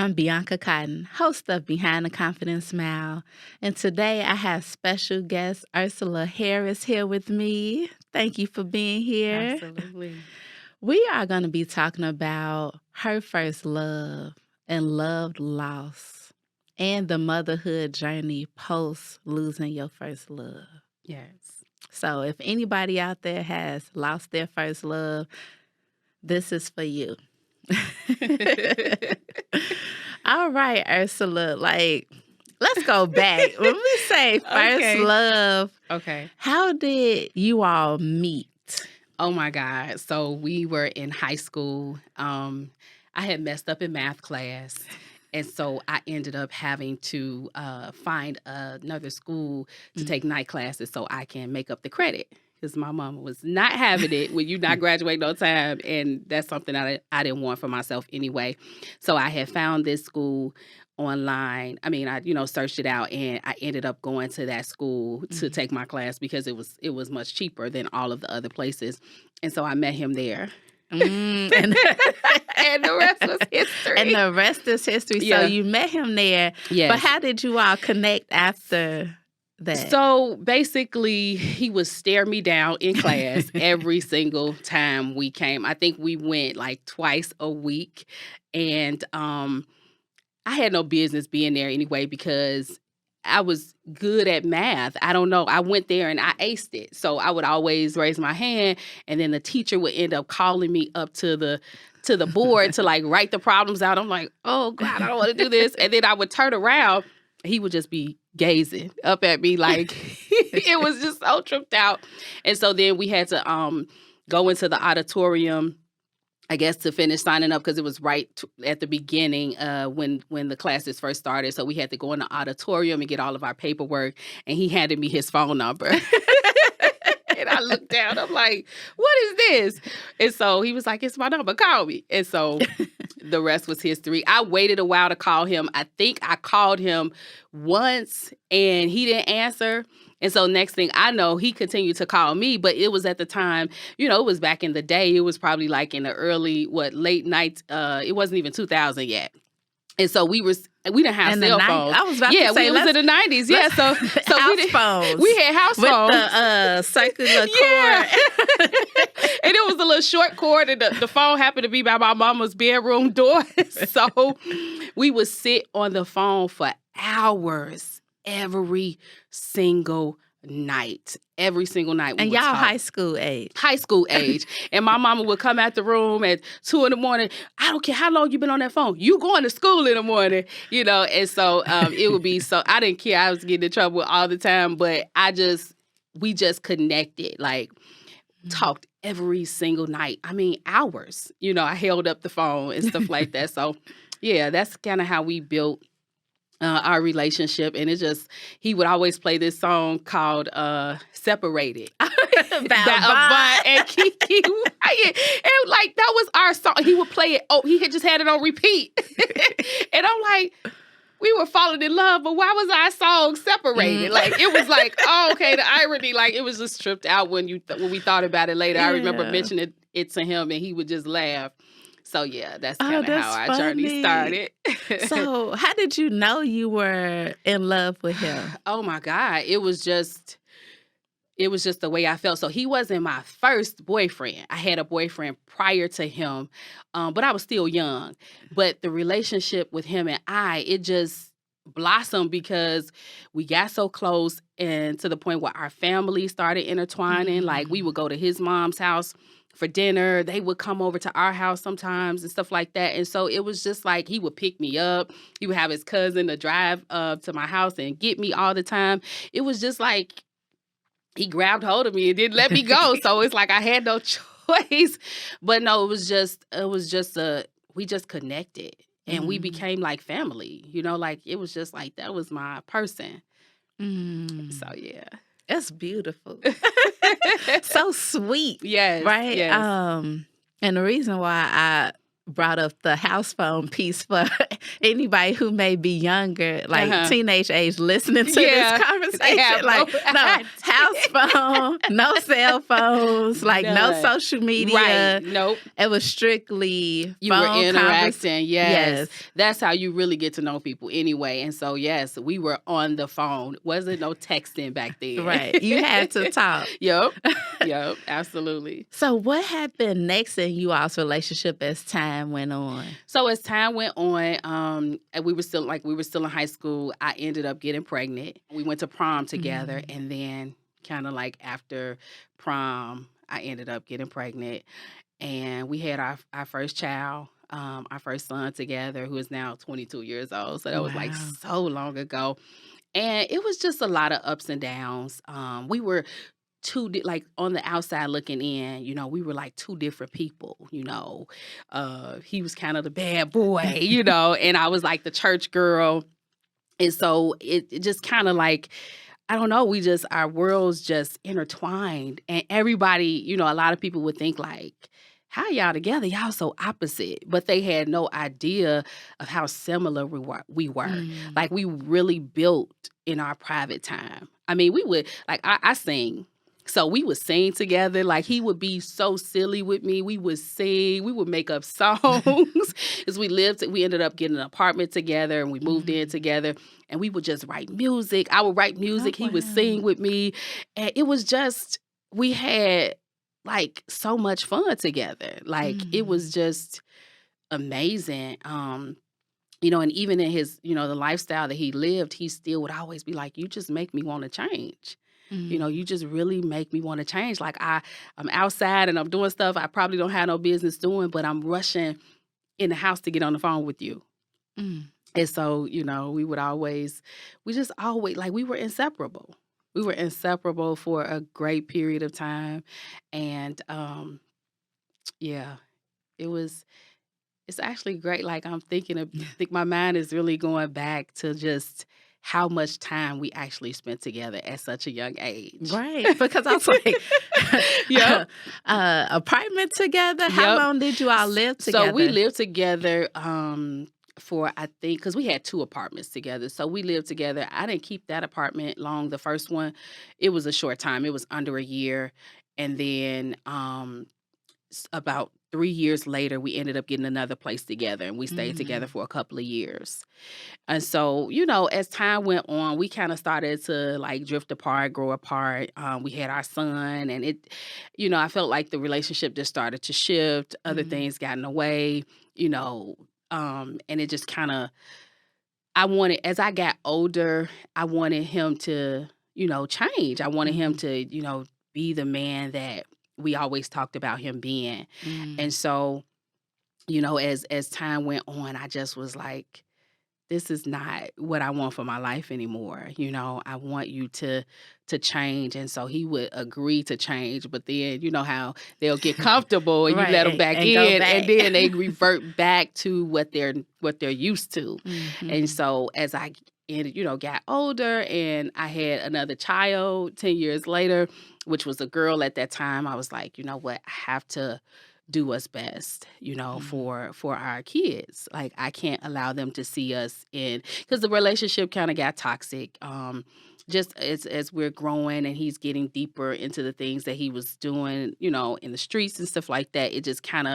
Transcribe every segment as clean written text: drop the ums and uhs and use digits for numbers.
I'm Bianca Cotton, host of Behind the Confident Smile. And today I have special guest Ursula Harris here with me. Thank you for being here. Absolutely. We are going to be talking about her first love and love loss and the motherhood journey post losing your first love. Yes. So if anybody out there has lost their first love, this is for you. All right, Ursula, let's go back. When we say first love, how did you all meet? Oh my God. So we were in high school. I had messed up in math class. And so I ended up having to find another school to take night classes so I can make up the credit. Because my mama was not having it when you not graduating on time. And that's something I didn't want for myself anyway. So I had found this school online. I mean, I searched it out and I ended up going to that school to take my class because it was much cheaper than all of the other places. And so I met him there. And the rest was history. And the rest is history. Yeah. So you met him there. Yes. But how did you all connect after that? So basically, he would stare me down in class every single time we came. I think we went like twice a week. And I had no business being there anyway because I was good at math. I don't know. I went there and I aced it. So I would always raise my hand, and then the teacher would end up calling me up to the board to like write the problems out. I'm like, oh God, I don't want to do this. And then I would turn around. He would just be gazing up at me like it was just so tripped out. And so then we had to go into the auditorium, I guess, to finish signing up because it was right at the beginning when the classes first started. So we had to go in the auditorium and get all of our paperwork. And he handed me his phone number. And I looked down. I'm like, what is this? And so he was like, it's my number. Call me. And so the rest was history. I waited a while to call him. I think I called him once and he didn't answer. And so next thing I know, he continued to call me, but it was at the time, it was back in the day. It was probably like in the early, late night. It wasn't even 2000 yet. And so we didn't have cell phones. I was about to say, it was in the 90s. Yeah, so house phones. We had house phones with the circular cord. And it was a little short cord, and the phone happened to be by my mama's bedroom door. So we would sit on the phone for hours every single night. Every single night. And y'all high school age. High school age. And my mama would come out the room at 2 a.m. I don't care how long you been on that phone. You going to school in the morning, And so it would be so, I didn't care. I was getting in trouble all the time, but we just connected, talked every single night. I mean, hours. I held up the phone and stuff like that. So yeah, that's kind of how we built our relationship. And he would always play this song called Separated. By and Kiki. And that was our song. He would play it. Oh, he had just had it on repeat. And I'm like, we were falling in love, but why was our song separated? It was like, oh, okay, the irony, it was just tripped out when we thought about it later. Yeah. I remember mentioning it to him and he would just laugh. So, yeah, that's kind of how our journey started. So, how did you know you were in love with him? Oh, my God. It was just the way I felt. So, he wasn't my first boyfriend. I had a boyfriend prior to him, but I was still young. But the relationship with him and it just blossomed because we got so close and to the point where our family started intertwining. Mm-hmm. We would go to his mom's house for dinner. They would come over to our house sometimes and stuff like that. And so it was just he would pick me up. He would have his cousin to drive to my house and get me all the time. It was just he grabbed hold of me and didn't let me go. So it's I had no choice. But no, we just connected and we became family, it was just that was my person. So yeah. That's beautiful. So sweet. Yes. Right? Yes. And the reason why I brought up the house phone piece for anybody who may be younger, teenage age, listening to this conversation. Have house phone, no cell phones, like no None. social Right. media. Nope. It was strictly You were phone interacting, yes. Yes, That's how you really get to know people anyway, and so, yes, we were on the phone. Wasn't no texting back then. right. You had to talk. Yep. Yep, absolutely. So what happened next in you all's relationship as time went on? So as time went on, and we were still in high school, I ended up getting pregnant. We went to prom together, Mm. and then kinda like after prom, I ended up getting pregnant, and we had our first child, our first son together, who is now 22 years old. So that was like Wow. so long ago. And it was just a lot of ups and downs. We were like on the outside looking in, we were like two different people. He was kind of the bad boy, and I was like the church girl. And so it just kind of like, I don't know, our worlds just intertwined. And everybody, a lot of people would think like, how y'all together? Y'all so opposite. But they had no idea of how similar we were. Mm. Like we really built in our private time. I mean, we would, like, I sing. So we would sing together. Like he would be so silly with me. We would sing. We would make up songs. As we ended up getting an apartment together and we moved in Mm. together and we would just write music. I would write Oh, music. He would wow. sing with me. And it was just, we had like so much fun together. Like it Mm. was just amazing. And even in his, the lifestyle that he lived, he still would always be like, you just make me want to change. Mm. You just really make me want to change. Like I'm outside and I'm doing stuff I probably don't have no business doing, but I'm rushing in the house to get on the phone with you. Mm. And so, we just always, like, we were inseparable. We were inseparable for a great period of time. And yeah, it was, it's actually great. Like, think my mind is really going back to just how much time we actually spent together at such a young age. Right, because I was like, Yep. apartment together? How Yep. long did you all live So we together? lived together for, I think, because we had two apartments together. So we lived together. I didn't keep that apartment long. The first one, it was a short time. It was under a year. And then about 3 years later, we ended up getting another place together and we stayed together Mm. for a couple of years. And so, as time went on, we kind of started to like drift apart, grow apart. We had our son, and I felt like the relationship just started to shift. Other Mm. things got in the way, you know, and it just kind of, as I got older, I wanted him to, change. I wanted him Mhm. to, be the man that we always talked about him being. Mm. And so, as time went on, I just was like, this is not what I want for my life anymore. I want you to change. And so he would agree to change, but then you know how they'll get comfortable and you Right, let them back and go in and back. then they revert back to what they're used to. And Mhm. so as I got older and I had another child 10 years later, which was a girl at that time, I was like, you know what? I have to do what's best, Mm. for our kids. Like I can't allow them to see us in, because the relationship kind of got toxic. Just as we're growing and he's getting deeper into the things that he was doing, in the streets and stuff like that, it just kind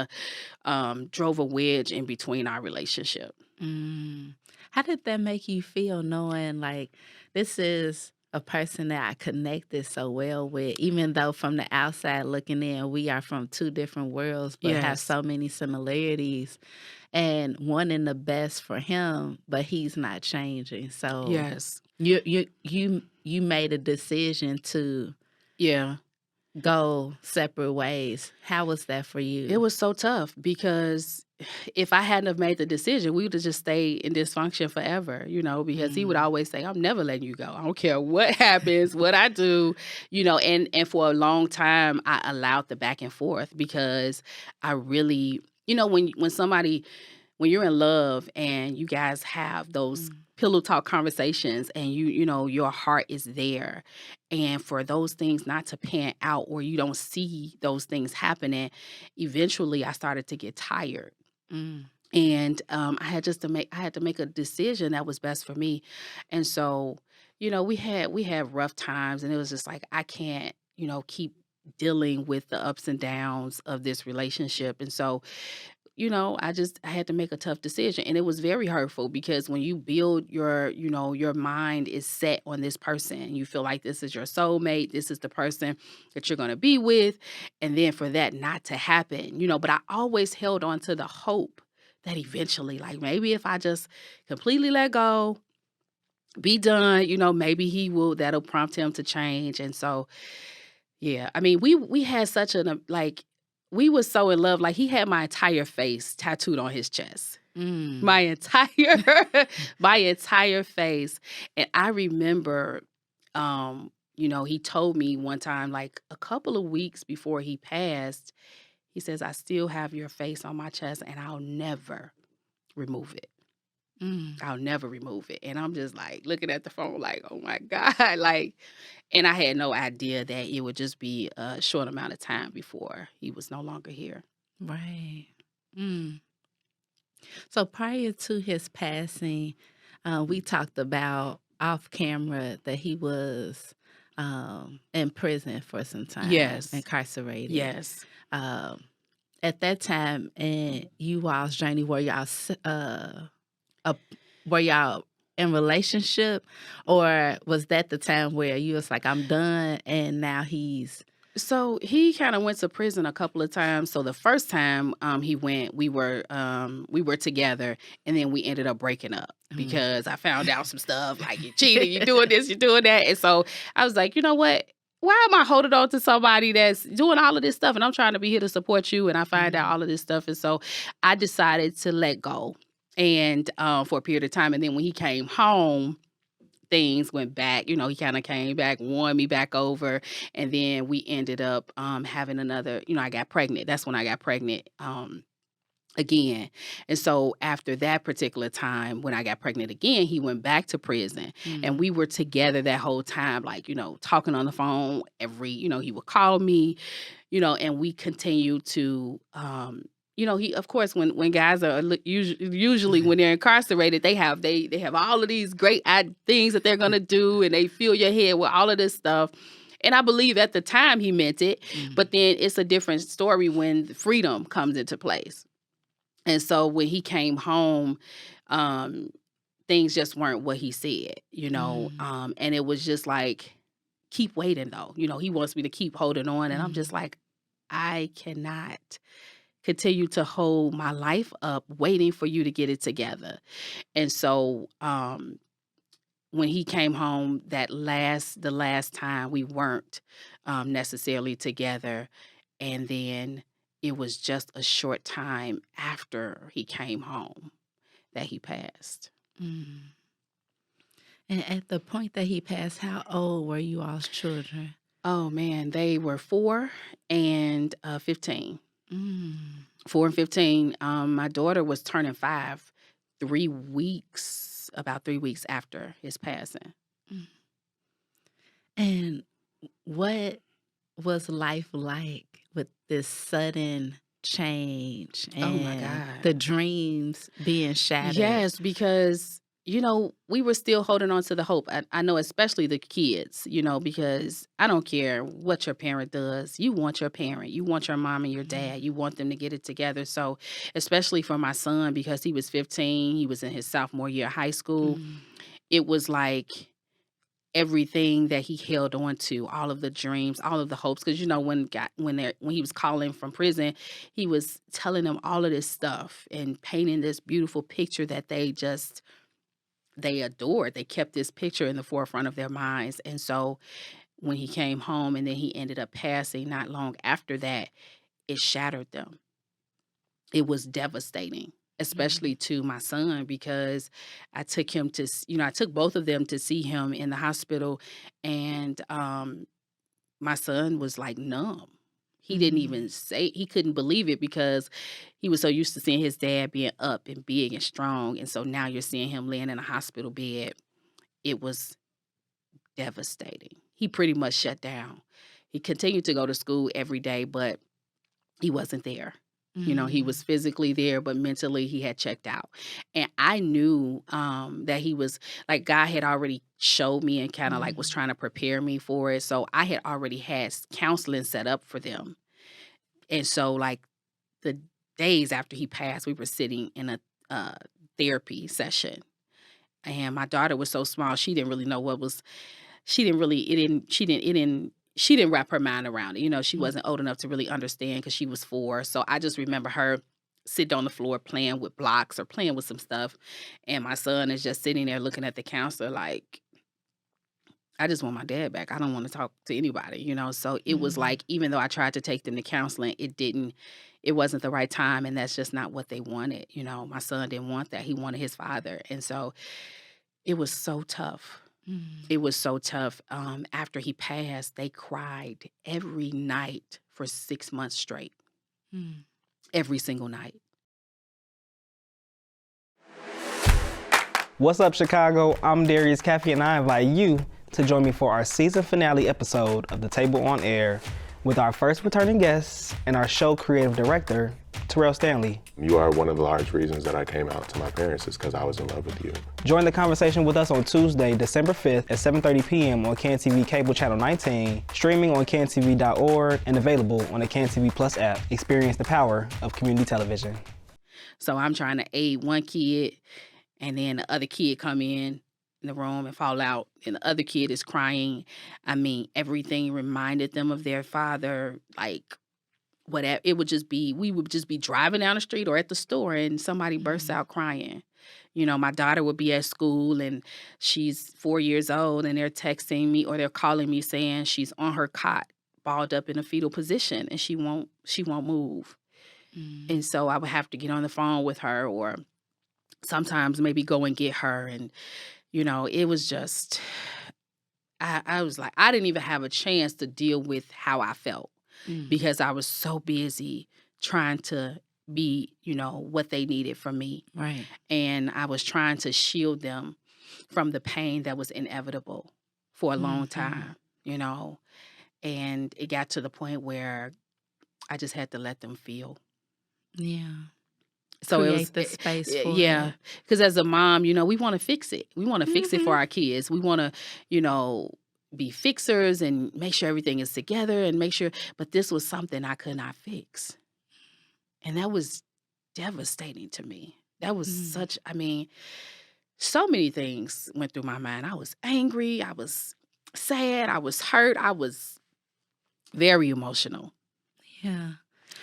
of drove a wedge in between our relationship. Mm. How did that make you feel knowing like this is a person that I connected so well with, even though from the outside looking in, we are from two different worlds, but have Yes. so many similarities and wanting the best for him, but he's not changing. So Yes. you made a decision to Yeah. go separate ways. How was that for It you? was so tough because if I hadn't have made the decision, we would have just stayed in dysfunction forever, because he would Mm. always say, I'm never letting you go. I don't care what happens, what I do, and for a long time I allowed the back and forth because I really, when you're in love and you guys have those Mm. pillow talk conversations and your heart is there, and for those things not to pan out or you don't see those things happening, eventually I started to get tired. Mm. And I had to make a decision that was best for me. And so, we had rough times, and it was just like, I can't, keep dealing with the ups and downs of this relationship. And so, I had to make a tough decision, and it was very hurtful because when you build your mind is set on this person, you feel like this is your soulmate, this is the person that you're going to be with, and then for that not to happen, but I always held on to the hope that eventually, like, maybe if I just completely let go, be done, maybe that'll prompt him to change. And so, yeah, I mean, we had such like, we was so in love, like, he had my entire face tattooed on his chest. Mm. My entire my entire face. And I remember, he told me one time, like, a couple of weeks before he passed, he says, "I still have your face on my chest, and I'll never remove it. Mm. I'll never remove it." And I'm just, like, looking at the phone like, "Oh my god," like, and I had no idea that it would just be a short amount of time before he was no longer here. Right. Mm. So prior to his passing, we talked about off camera that he was in prison for some time, Yes. incarcerated. Yes. Um, at that time in you all's journey, uh, were y'all in relationship, or was that the time where you was like, I'm done, and now he's So he kind of went to prison a couple of times. So the first time he went, we were together, and then we ended up breaking up mm. because I found out some stuff like, you cheating, you doing this, you doing that. And so I was like, you know what? Why am I holding on to somebody that's doing all of this stuff, and I'm trying to be here to support you, and I find out Mhm. all of this stuff. And so I decided to let go, and for a period of time. And then when he came home, things went back. He kinda came back, won me back over, and then we ended up, having another, I got pregnant. That's when I got pregnant, again. And so after that particular time, when I got pregnant again, he went back to prison, and Mm. we were together that whole time, like, talking on the phone he would call me, and we continue to, he, of course, when guys are usually when they're incarcerated, they have all of these great things that they're gonna do, and they fill your head with all of this stuff. And I believe at the time he meant it, but Mm. then it's a different story when the freedom comes into place. And so when he came home, um, things just weren't what he said, Mm. and it was just like, keep waiting though. He wants me to keep holding on. And I'm just Mm. like, I cannot continue to hold my life up waiting for you to get it together. And so when he came home the last time, we weren't necessarily together. And then it was just a short time after he came home that he passed. Mm. And at the point that he passed, how old were you all's children? Oh man, they were 4 and 15. Mm. 4 and 15. My daughter was turning 5 about 3 weeks after his passing. Mm. And what was life like with this sudden change Oh my and God. the dreams being shattered? Yes, because we were still holding on to the hope. I know, especially the kids, because I don't care what your parent does. You want your parent, you want your mom and your dad, you want them to get it together. So, especially for my son, because he was 15, he was in his sophomore year of high school, Mm. it was like everything that he held on to, all of the dreams, all of the hopes. Because when he was calling from prison, he was telling them all of this stuff and painting this beautiful picture that they adored. They kept this picture in the forefront of their minds. And so when he came home and then he ended up passing not long after that, it shattered them. It was devastating, Mm. especially to my son, because I took both of them to see him in the hospital, and my son was like numb. He didn't Mm. even say, he couldn't believe it because he was so used to seeing his dad being up and big and strong. And so now you're seeing him laying in a hospital bed. It was devastating. He pretty much shut down. He continued to go to school every day, but he wasn't there. He was physically there, but mentally he had checked out. And I knew that he was like God had already showed me and kind of like was Mhm. trying to prepare me for it. So I had already had counseling set up for them. And so like the days after he passed, we were sitting in a uh, therapy session. And my daughter was so small, she didn't really know what was she didn't really she didn't wrap her mind around it. She Mm. wasn't old enough to really understand because she was 4. So I just remember her sitting on the floor playing with blocks or playing with some stuff. And my son is just sitting there looking at the counselor like, I just want my dad back. I don't want to talk to anybody. So it was Mhm. like, even though I tried to take them to counseling, it wasn't the right time. And that's just not what they wanted. My son didn't want that. He wanted his father. And so it was so tough. Mhm. It was so tough. After he passed, they cried every night for 6 months straight, Mm. every single night. What's up, Chicago? I'm Darius Caffey, and I invite you to join me for our season finale episode of The Table on Air with our first returning guest and our show creative director, Terrell Stanley. You are one of the large reasons that I came out to my parents is because I was in love with you. Join the conversation with us on Tuesday, December 5th at 7:30 p.m. on CanTV Cable Channel 19, streaming on cantv.org, and available on the CanTV Plus app. Experience the power of community television. So I'm trying to aid one kid, and then the other kid come in the room and fall out, and the other kid is crying. I mean, everything reminded them of their father, like whatever. We would just be driving down the street or at the store, and somebody bursts Mhm. out crying. My daughter would be at school, and she's 4 years old, and they're texting me or they're calling me saying she's on her cot, balled up in a fetal position, and she won't move. Mhm. And so I would have to get on the phone with her, or sometimes maybe go and get her. And it was just I was like, I didn't even have a chance to deal with how I felt Mhm. because I was so busy trying to be, what they needed from me. Right. And I was trying to shield them from the pain that was inevitable for a long Mhm. time, you know. And it got to the point where I just had to let them feel. Yeah. So it was, Create the space for yeah, it. because as a mom, we want to fix it. We want to fix it for Mhm. our kids. We want to, you know, be fixers and make sure everything is together and make sure. But this was something I could not fix, and that was devastating to me. That was Mhm. so many things went through my mind. I was angry. I was sad. I was hurt. I was very emotional. Yeah.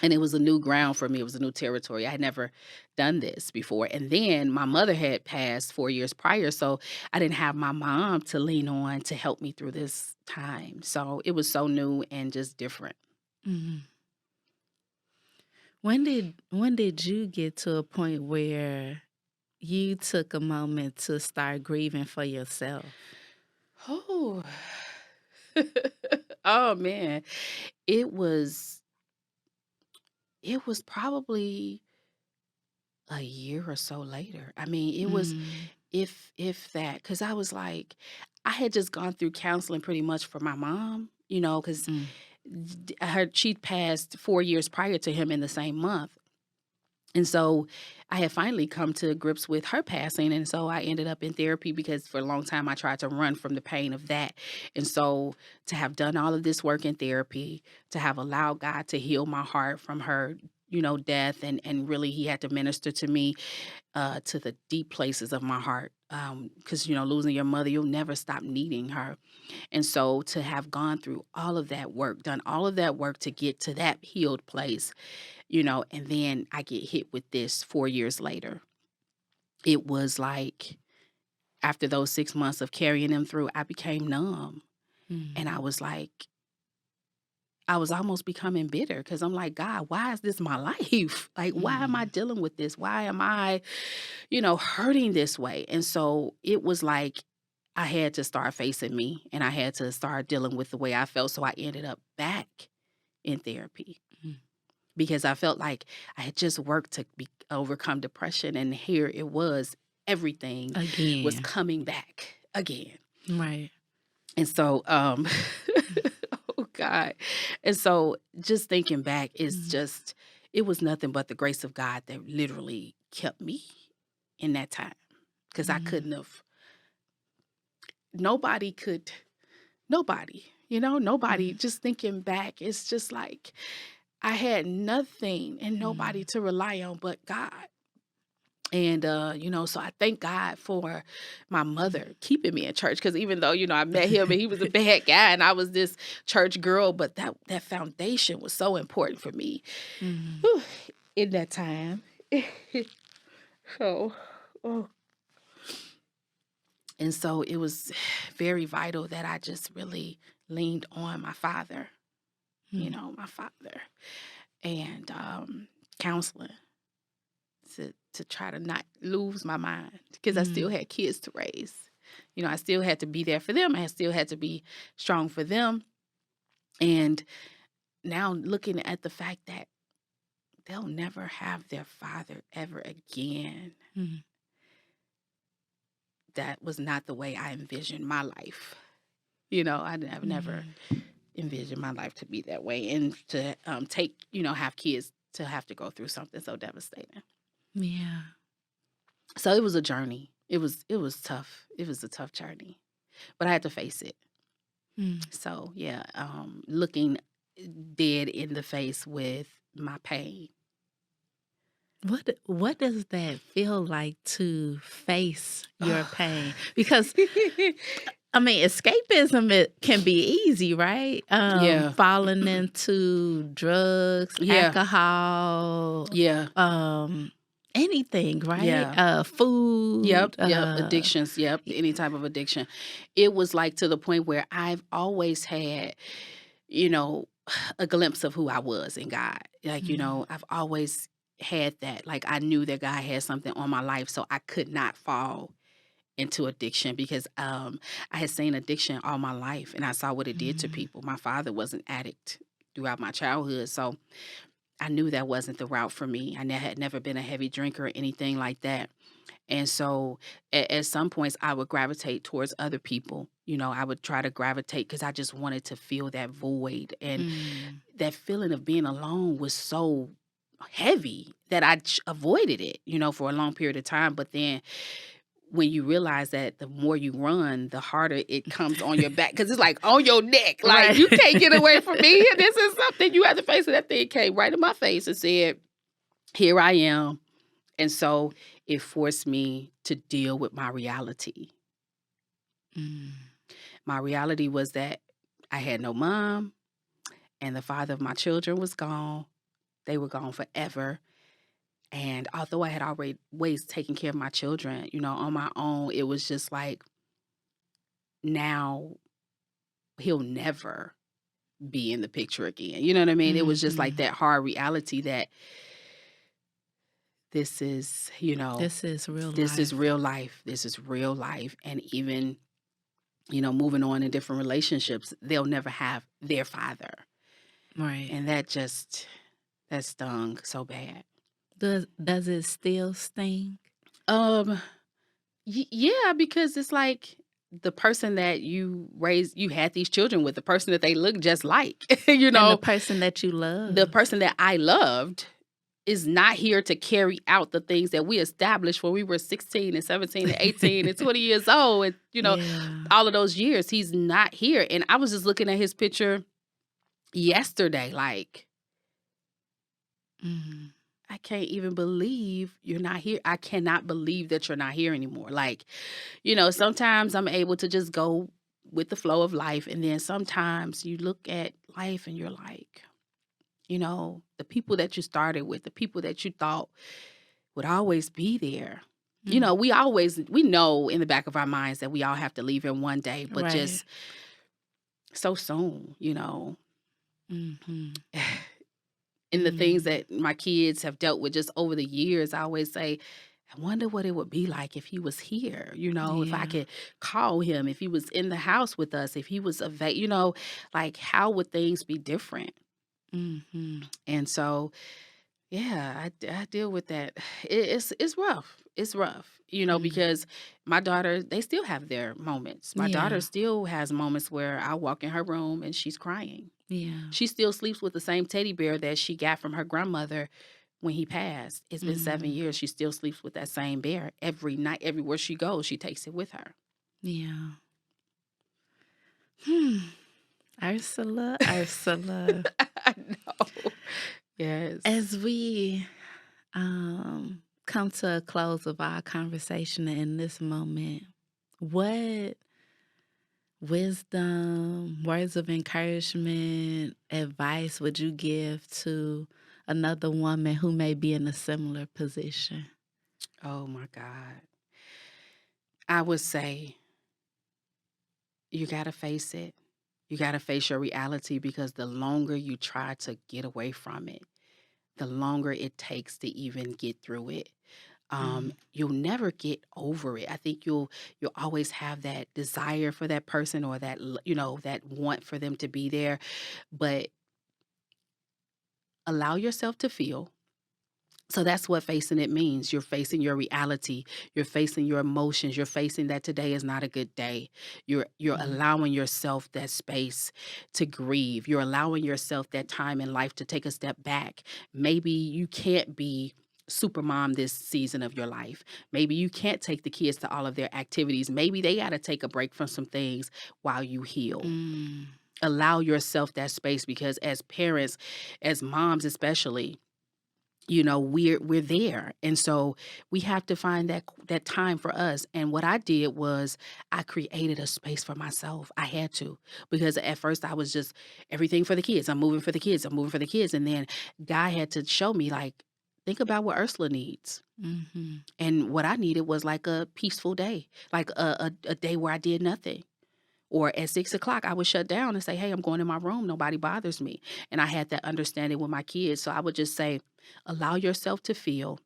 And it was a new ground for me. It was a new territory. I had never done this before. And then my mother had passed 4 years prior, so I didn't have my mom to lean on to help me through this time. So it was so new and just different. Mhm. When did you get to a point where you took a moment to start grieving for yourself? Oh. Oh man. It was it was probably a year or so later. I mean, it was Mm. if that, cuz I was like I had just gone through counseling pretty much for my mom, cuz Mm. she'd passed 4 years prior to him in the same month. And so I had finally come to grips with her passing. And so I ended up in therapy because for a long time I tried to run from the pain of that. And so to have done all of this work in therapy, to have allowed God to heal my heart from her, death, and really he had to minister to me to the deep places of my heart. Because losing your mother, you'll never stop needing her. And so to have gone through all of that work, done all of that work to get to that healed place, and then I get hit with this 4 years later. It was like after those 6 months of carrying them through, I became numb. And I Mm. was like, I was almost becoming bitter because I'm like, God, why is this my life? Like, why am I Mm. dealing with this? Why am I, hurting this way? And so it was like I had to start facing me and I had to start dealing with the way I felt. So I ended up back in therapy Mm. because I felt like I had just worked to overcome depression, and here it was, everything was Again. coming back again. Right. And so, Mm. oh God, and so just thinking back is Mm. just it was nothing but the grace of God that literally kept me in that time. Because I Mhm. couldn't have, nobody could, nobody, nobody, Mhm. just thinking back, it's just like I had nothing and nobody Mhm. to rely on but God. And, so I thank God for my mother keeping me in church. Because even though, I met him and he was a bad guy and I was this church girl, but that foundation was so important for me Mhm. whew, in that time. So, oh. And so it was very vital that I just really leaned on my father, Mhm. my father, and counseling to try to not lose my mind because I still Mhm. had kids to raise. I still had to be there for them. I still had to be strong for them. And now looking at the fact that they'll never have their father ever again, Mhm. that was not the way I envisioned my life. I've never Mhm. envisioned my life to be that way and to have kids to have to go through something so devastating. Yeah. So it was a journey. It was tough. It was a tough journey, but I had to face it. Mm. So yeah, looking dead in the face with my pain. What does that feel like to face your pain? Because I mean, escapism it can be easy, right? Yeah, Falling into drugs, yeah, alcohol, yeah, anything, right? yeah. Food. Yep. Addictions. Yep. Any type of addiction. It was like to the point where I've always had, you know, a glimpse of who I was in God. Like, Mm, I've always had that. Like, I knew that God had something on my life, so I could not fall into addiction because I had seen addiction all my life and I saw what it did to mm, people. My father was an addict throughout my childhood, so I knew that wasn't the route for me. Had never been a heavy drinker or anything like that. And so at some points, I would gravitate towards other people. I would try to gravitate because I just wanted to fill that void. And mm, that feeling of being alone was so heavy that I avoided it, for a long period of time. But then when you realize that the more you run, the harder it comes on your back because it's like on your neck. Like, right. you can't get away from me. And this is something you have to face. And that thing came right in my face and said, here I am. And so it forced me to deal with my reality. Mm, My reality was that I had no mom and the father of my children was gone. They were gone forever. And although I had already ways taken care of my children, on my own, it was just like now he'll never be in the picture again. You know what I mean? It was just like mhm. that hard reality that this is, This is real this is life. real life. This is real life. And even moving on in different relationships, they'll never have their father. Right. And that stung so bad. Does it still sting? Um, yeah, because it's like the person that you had these children with, the person that they look just like, And the person that you the love. person that I loved is not here to carry out the things that we established when we were 16 and 17 and 18 and 20 years old. And, Yeah. all of those years, he's not here. And I was just looking at his picture yesterday, like, Mhm. I can't even believe you're not here. I cannot believe that you're not here anymore. Like, sometimes I'm able to just go with the flow of life. And then sometimes you look at life and you're like, the people that you started with, the people that you thought would always be there. Mm. We know in the back of our minds that we all have to leave here one day, but Right. just so soon, Mhm. and the things Mm. that my kids have dealt with just over the years, I always say, I wonder what it would be like if he was here, if I Yeah. could call him, if he was in the house with us, if he was, like how would things be different? Mhm. And so, yeah, I deal with that. It's rough. It's rough, Mm. because my daughter, they still have their moments. My daughter Yeah. still has moments where I walk in her room and she's crying. Yeah. She still sleeps with the same teddy bear that she got from her grandmother when he passed. It's been 7 Mm. years. She still sleeps with that same bear every night. Everywhere she goes, she takes it with her. Yeah. Hmm. Ursula, Ursula. I know. Yes. As we come to a close of our conversation in this moment, what wisdom, words of encouragement, advice would you give to another woman who may be in a similar position? Oh my God. I would say you got to face it. You got to face your reality, because the longer you try to get away from it, the longer it takes to even get through it. Mm. You'll never get over it. I think you'll always have that desire for that person, or that that want for them to be there, but allow yourself to feel. So that's what facing it means. You're facing your reality. You're facing your emotions. You're facing that today is not a good day. You're Mm. allowing yourself that space to grieve. You're allowing yourself that time in life to take a step back. Maybe you can't be super mom this season of your life. Maybe you can't take the kids to all of their activities. Maybe they got to take a break from some things while you heal. Mm. Allow yourself that space, because as parents, as moms especially, we're there, and so we have to find that time for us. And what I did was I created a space for myself. I had to, because at first I was just everything for the kids. I'm moving for the kids. I'm moving for the kids, and then God had to show me, like, think about what Ursula needs. Mm-hmm. And what I needed was like a peaceful day, like a day where I did nothing. Or at 6 o'clock, I would shut down and say, hey, I'm going in my room. Nobody bothers me. And I had that understanding with my kids. So I would just say, allow yourself to feel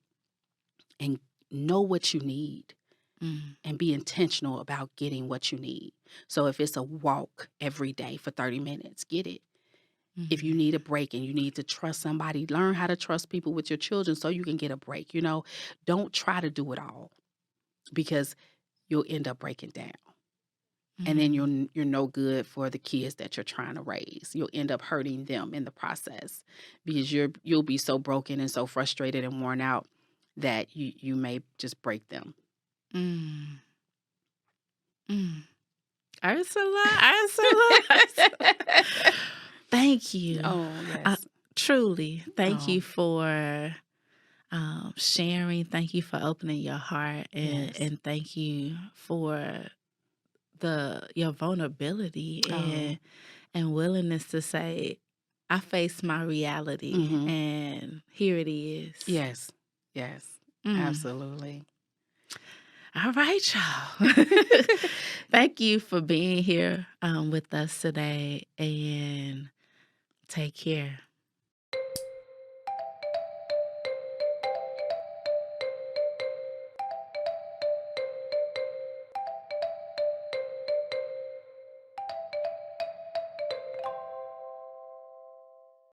and know what you need, Mm. and be intentional about getting what you need. So if it's a walk every day for 30 minutes, get it. If you Mm. need a break and you need to trust somebody, learn how to trust people with your children so you can get a break. Don't try to do it all, because you'll end up breaking down. And then Mm. you're no good for the kids that you're trying to raise. You'll end up hurting them in the process, because you'll be so broken and so frustrated and worn out that you may just break them. Mm. Mm. Ursula, Ursula, Ursula. Thank you. Oh, Uh, yes. truly, thank Oh, you for sharing. Thank you for opening your heart, and yes. thank you for your vulnerability Oh, and willingness to say, I face my reality, mhm. and here it is. Yes. Yes. Mm. Absolutely. All right, y'all. Thank you for being here with us today, and take care.